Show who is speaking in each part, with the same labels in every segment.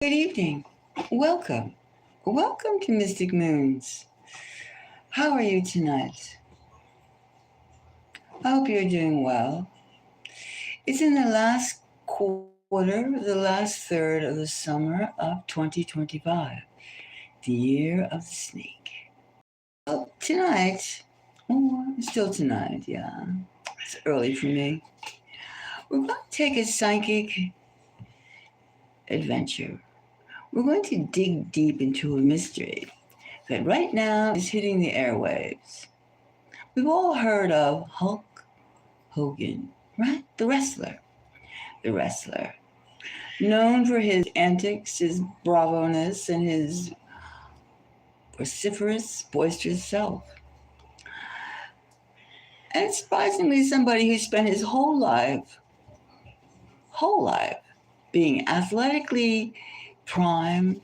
Speaker 1: Good evening. Welcome. Welcome to Mystic Moons. How are you tonight? I hope you're doing well. It's in the last quarter, the last third of the summer of 2025, the year of the snake. Well, tonight, still tonight, yeah, it's early for me. We're going to take a psychic adventure. We're going to dig deep into a mystery that right now is hitting the airwaves. We've all heard of Hulk Hogan, right? The wrestler. The wrestler. Known for his antics, his bravo-ness, and his vociferous, boisterous self. And surprisingly, somebody who spent his whole life, being athletically prime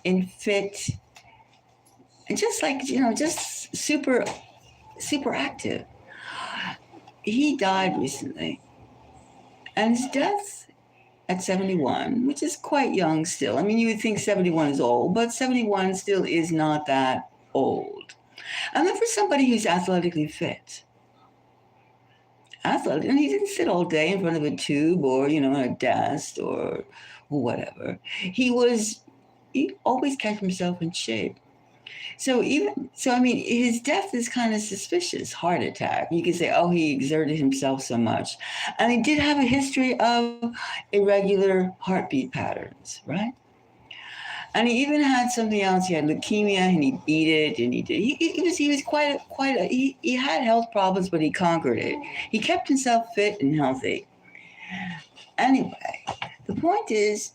Speaker 1: and fit, and just like, just super active. He died recently. And his death at 71, which is quite young still. I mean, you would think 71 is old, but 71 still is not that old. And then for somebody who's athletically fit, and he didn't sit all day in front of a tube or, on a desk or whatever. He always kept himself in shape. So I mean, his death is kind of suspicious. Heart attack. You could say, oh, he exerted himself so much, and he did have a history of irregular heartbeat patterns, right? And he even had something else. He had leukemia, and he beat it, and he was he had health problems, but he conquered it. He kept himself fit and healthy. Anyway, the point is,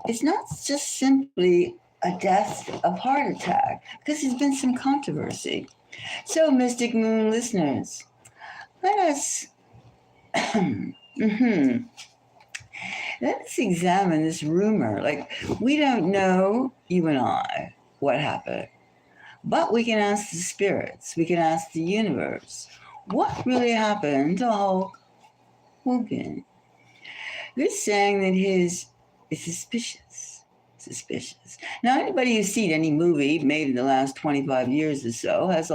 Speaker 1: it's not just simply a death of heart attack, because there's been some controversy. So, Mystic Moon listeners, let us let's examine this rumor. Like, we don't know, you and I, what happened, but we can ask the spirits, we can ask the universe, what really happened to Hulk Hogan? They're saying that his is suspicious. Now, anybody who's seen any movie made in the last 25 years or so has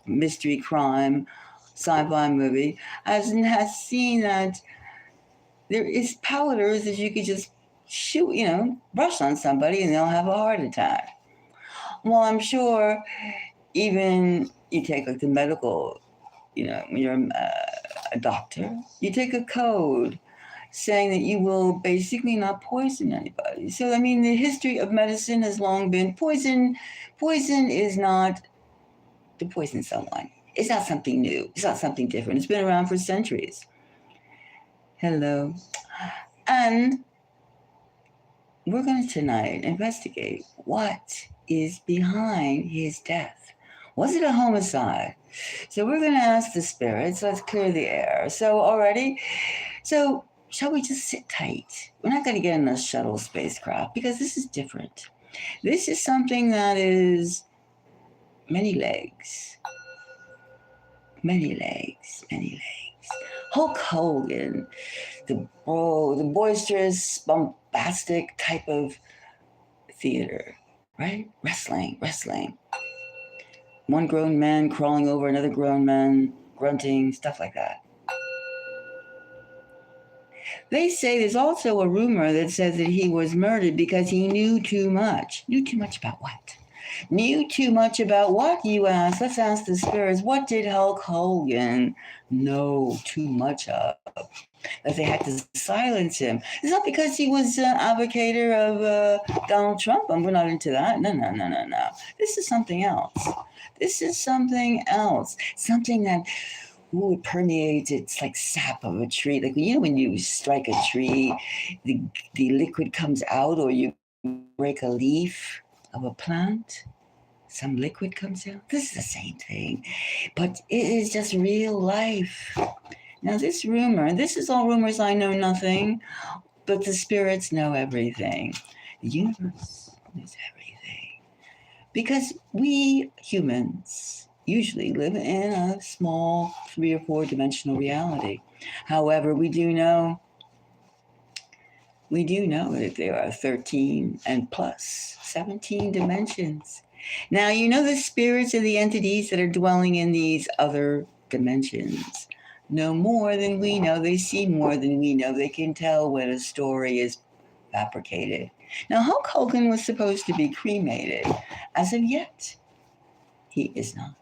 Speaker 1: mystery, crime, sci-fi movie has seen that there is powders that you could just brush on somebody and they'll have a heart attack. Well, I'm sure even you take like the medical, when you're a doctor, you take a code saying that you will basically not poison anybody. So, I mean, the history of medicine has long been poison. Poison is not to poison someone. It's not something new. It's not something different. It's been around for centuries. Hello. And we're going to tonight investigate what is behind his death. Was it a homicide? So we're going to ask the spirits. Let's clear the air. So shall we just sit tight? We're not going to get in a shuttle spacecraft because this is different. This is something that is many legs. Hulk Hogan, the boisterous, bombastic type of theater, right? Wrestling. One grown man crawling over another grown man, grunting, stuff like that. They say there's also a rumor that says that he was murdered because he knew too much. Knew too much about what? Knew too much about what, you ask? Let's ask the spirits. What did Hulk Hogan know too much of? That they had to silence him. It's not because he was an advocator of Donald Trump. And we're not into that. No. This is something else. Something that it permeates. It's like sap of a tree. Like, when you strike a tree, the liquid comes out, or you break a leaf of a plant, some liquid comes out. This is the same thing, but it is just real life. Now, this is all rumors. I know nothing, but the spirits know everything. The universe knows everything, because we humans usually live in a small 3 or 4 dimensional reality. However, we do know we do know that there are 13 and plus 17 dimensions. Now, you know the spirits of the entities that are dwelling in these other dimensions know more than we know. They see more than we know. They can tell when a story is fabricated. Now, Hulk Hogan was supposed to be cremated. As of yet, he is not.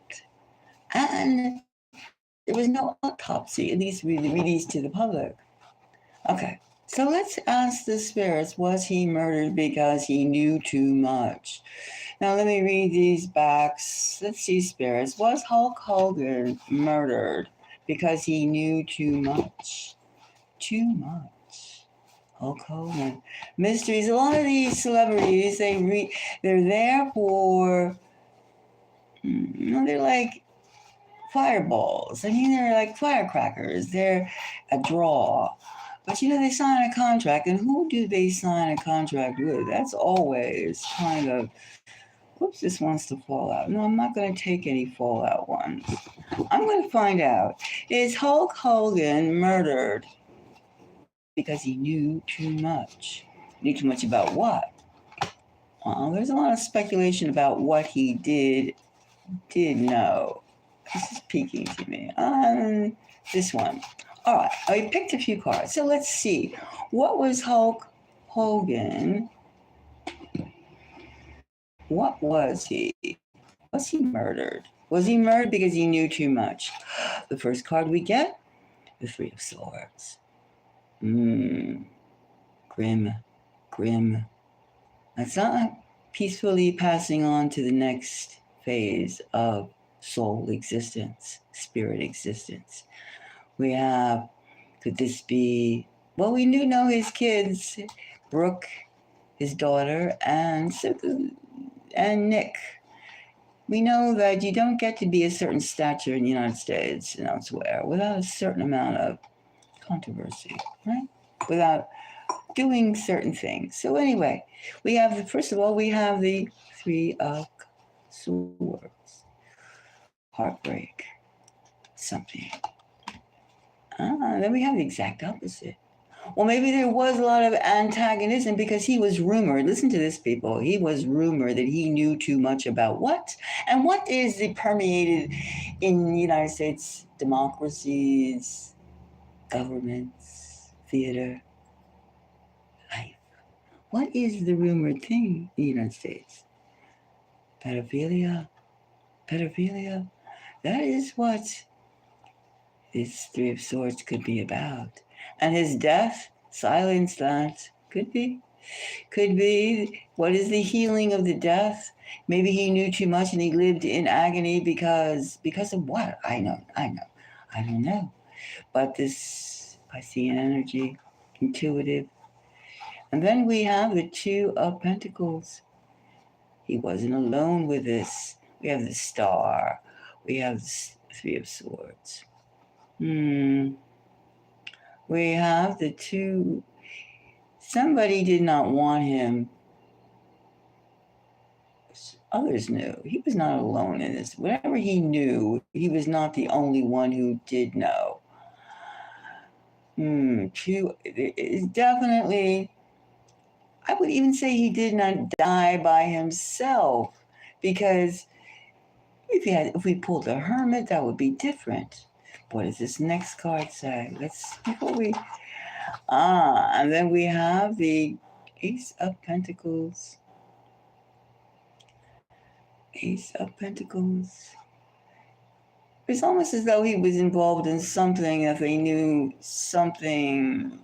Speaker 1: And there was no autopsy, at least released to the public. Okay, so let's ask the spirits, was he murdered because he knew too much? Now, let me read these backs. Let's see, spirits. Was Hulk Hogan murdered because he knew too much? Too much. Hulk Hogan. Mysteries. A lot of these celebrities, they're there for, they're like fireballs. I mean, they're like firecrackers. They're a draw. But they sign a contract, and who do they sign a contract with? That's always kind of, whoops, this wants to fall out. No, I'm not going to take any fallout ones. I'm going to find out. Is Hulk Hogan murdered because he knew too much? Knew too much about what? Well, there's a lot of speculation about what he did know. This is peeking to me. This one. All right, I picked a few cards. So let's see. What was Hulk Hogan? What was he? Was he murdered? Was he murdered because he knew too much? The first card we get, the Three of Swords. Grim. That's not peacefully passing on to the next phase of soul existence, spirit existence. We have, could this be, well, we do know his kids, Brooke, his daughter, and Nick. We know that you don't get to be a certain stature in the United States and elsewhere without a certain amount of controversy, right? Without doing certain things. So anyway, first of all, we have the Three of Swords. Heartbreak. Something. Then we have the exact opposite. Well, maybe there was a lot of antagonism because he was rumored. Listen to this, people. He was rumored that he knew too much about what? And what is permeated in the United States democracies, governments, theater, life? What is the rumored thing in the United States? Pedophilia. That is what this Three of Swords could be about. And his death silenced that. Could be. What is the healing of the death? Maybe he knew too much and he lived in agony because of what? I don't know. But this Piscean energy, intuitive. And then we have the Two of Pentacles. He wasn't alone with this. We have the Star. We have the Three of Swords. We have the two. Somebody did not want him. Others knew. He was not alone in this. Whatever he knew, he was not the only one who did know. Two is definitely, I would even say he did not die by himself, because if we pulled the Hermit, that would be different. What does this next card say? And then we have the Ace of Pentacles. Ace of Pentacles. It's almost as though he was involved in something, if they knew something.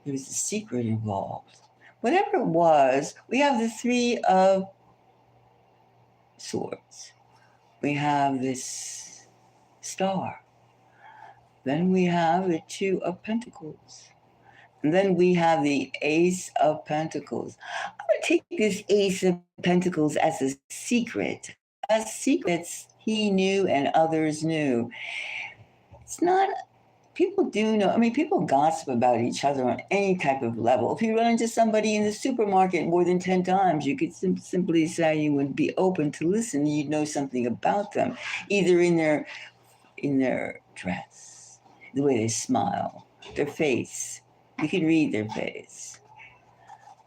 Speaker 1: There was a secret involved. Whatever it was, we have the Three of Swords. We have this Star. Then we have the Two of Pentacles. And then we have the Ace of Pentacles. I'm going to take this Ace of Pentacles as a secret. As secrets he knew and others knew. It's not, people do know, people gossip about each other on any type of level. If you run into somebody in the supermarket more than 10 times, you could simply say you would be open to listen. You'd know something about them, either in their dress, the way they smile, their face, You can read their face.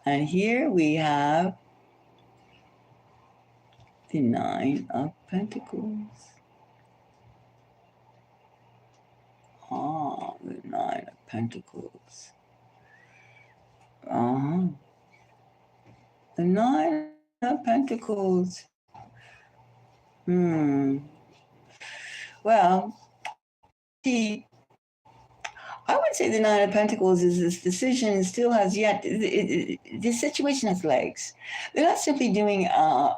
Speaker 1: And here we have the Nine of Pentacles. Ah, the Nine of Pentacles. Uh-huh. The Nine of Pentacles. Well, see, I would say the Nine of Pentacles is this decision still has yet, this situation has legs. They're not simply doing a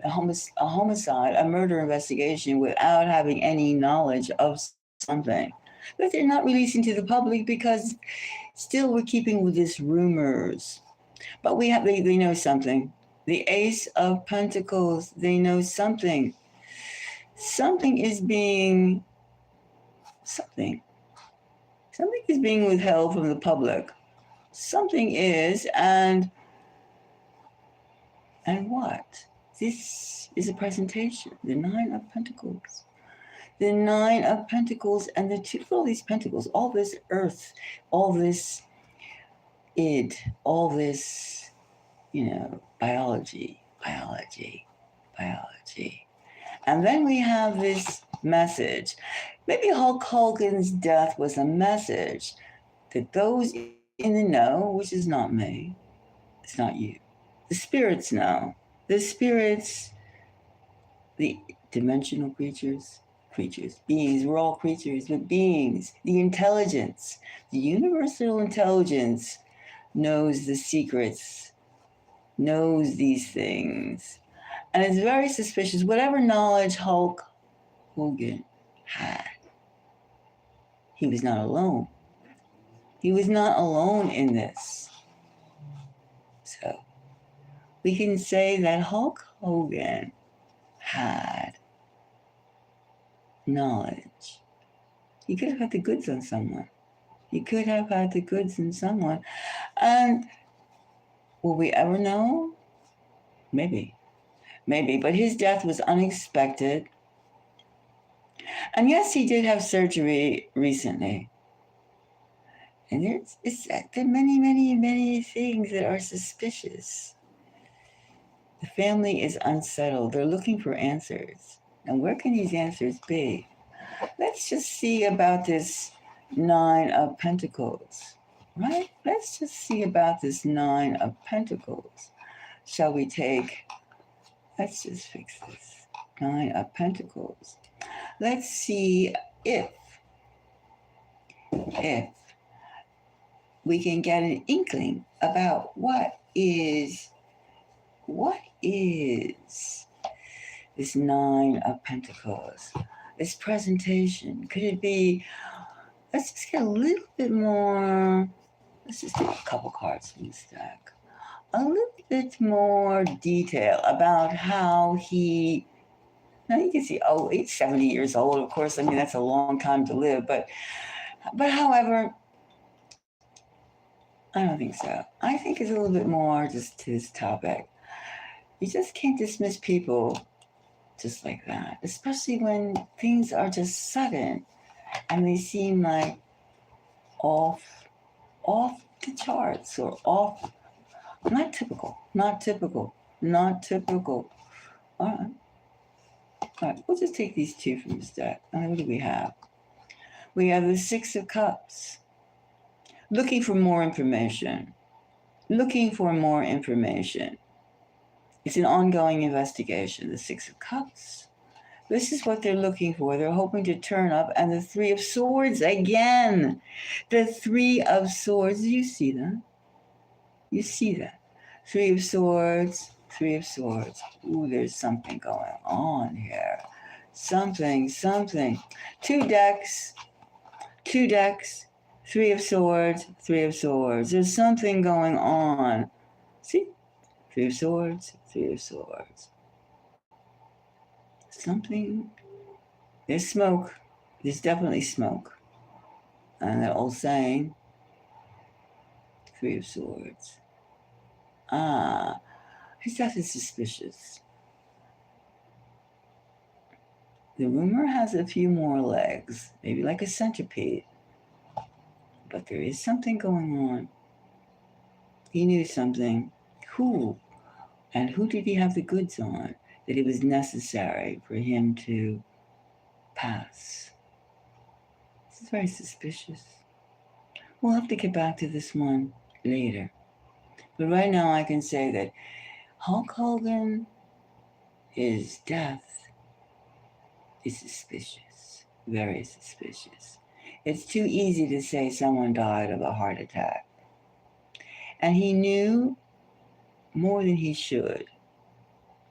Speaker 1: homicide, a murder investigation without having any knowledge of something that they're not releasing to the public because still we're keeping with this rumors. But they know something. The Ace of Pentacles, they know something. Something is being withheld from the public. Something is, and what? This is a presentation. The Nine of Pentacles. The Nine of Pentacles and the two, all these pentacles, all this earth, all this id, all this, biology. And then we have this message. Maybe Hulk Hogan's death was a message that those in the know, which is not me, it's not you, the spirits know. The spirits, the dimensional creatures, beings, we're all creatures, but beings, the intelligence, the universal intelligence knows the secrets, knows these things. And it's very suspicious. Whatever knowledge Hulk Hogan had, he was not alone. He was not alone in this. So we can say that Hulk Hogan had knowledge. He could have had the goods on someone. And will we ever know? Maybe. But his death was unexpected. And yes, he did have surgery recently. And there are many things that are suspicious. The family is unsettled. They're looking for answers. And where can these answers be? Let's just see about this Nine of Pentacles, right? Let's just see about this Nine of Pentacles. Shall we let's just fix this. Nine of Pentacles. Let's see if we can get an inkling about what is this Nine of Pentacles, this presentation. Could it be, let's just get a little bit more, let's just do a couple cards from the stack. A little bit more detail about how now you can see, he's 70 years old, of course. I mean, that's a long time to live, but however, I don't think so. I think it's a little bit more just to this topic. You just can't dismiss people just like that, especially when things are just sudden and they seem like off the charts or off, not typical. All right, we'll just take these two from the stack. And what do we have? We have the Six of Cups. Looking for more information. It's an ongoing investigation, the Six of Cups. This is what they're looking for. They're hoping to turn up. And the Three of Swords again. The Three of Swords. Do you see that? Three of Swords. Ooh, there's something going on here. Something. Two decks. Three of Swords. There's something going on. See? Three of Swords. Something. There's smoke. There's definitely smoke. And that old saying, Three of Swords. His death is suspicious. The rumor has a few more legs, maybe like a centipede. But there is something going on. He knew something. Who? And who did he have the goods on that it was necessary for him to pass? This is very suspicious. We'll have to get back to this one later. But right now, I can say that Hulk Hogan, his death is suspicious, very suspicious. It's too easy to say someone died of a heart attack. And he knew more than he should,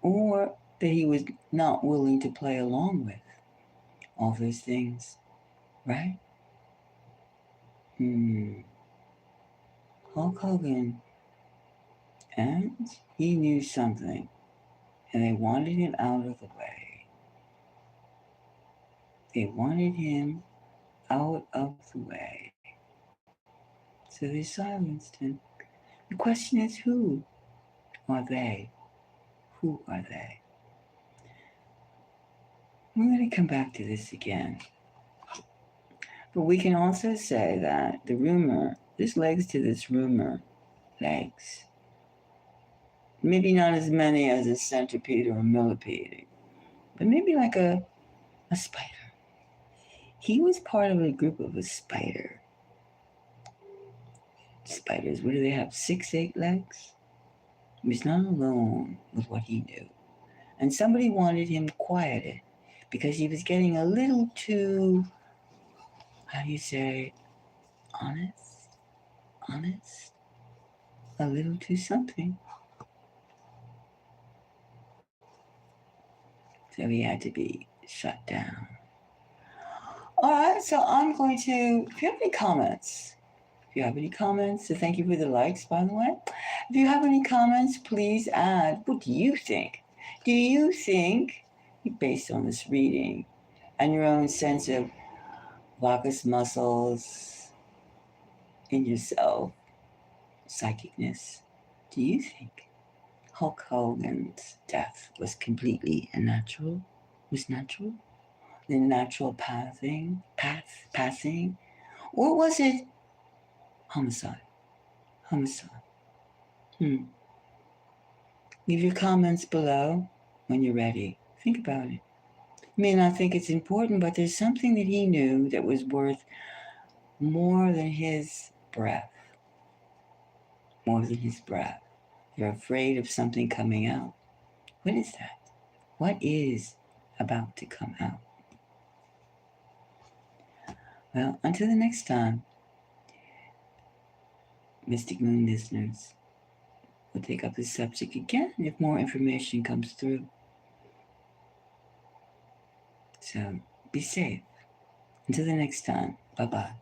Speaker 1: or that he was not willing to play along with all those things, right? Hulk Hogan, and he knew something, and they wanted him out of the way. They wanted him out of the way. So they silenced him. The question is, who are they? Who are they? We're going to come back to this again. But we can also say that the rumor, there's legs to this rumor. Legs. Maybe not as many as a centipede or a millipede, but maybe like a spider. He was part of a group of a spider. Spiders, what do they have? 6, 8 legs? He was not alone with what he knew. And somebody wanted him quieted because he was getting a little too, how do you say, honest? Honest? A little too something. So he had to be shut down. All right, so I'm going to, if you have any comments, so thank you for the likes, by the way. If you have any comments, please add. What do you think? Do you think, based on this reading and your own sense of vagus muscles in yourself, psychicness, do you think Hulk Hogan's death was completely unnatural? Was natural? The natural passing? Or was it homicide? Homicide. Leave your comments below when you're ready. Think about it. You may not think it's important, but there's something that he knew that was worth more than his breath. More than his breath. You're afraid of something coming out. What is that? What is about to come out? Well, until the next time, Mystic Moon listeners, we'll take up this subject again if more information comes through. So be safe. Until the next time, bye-bye.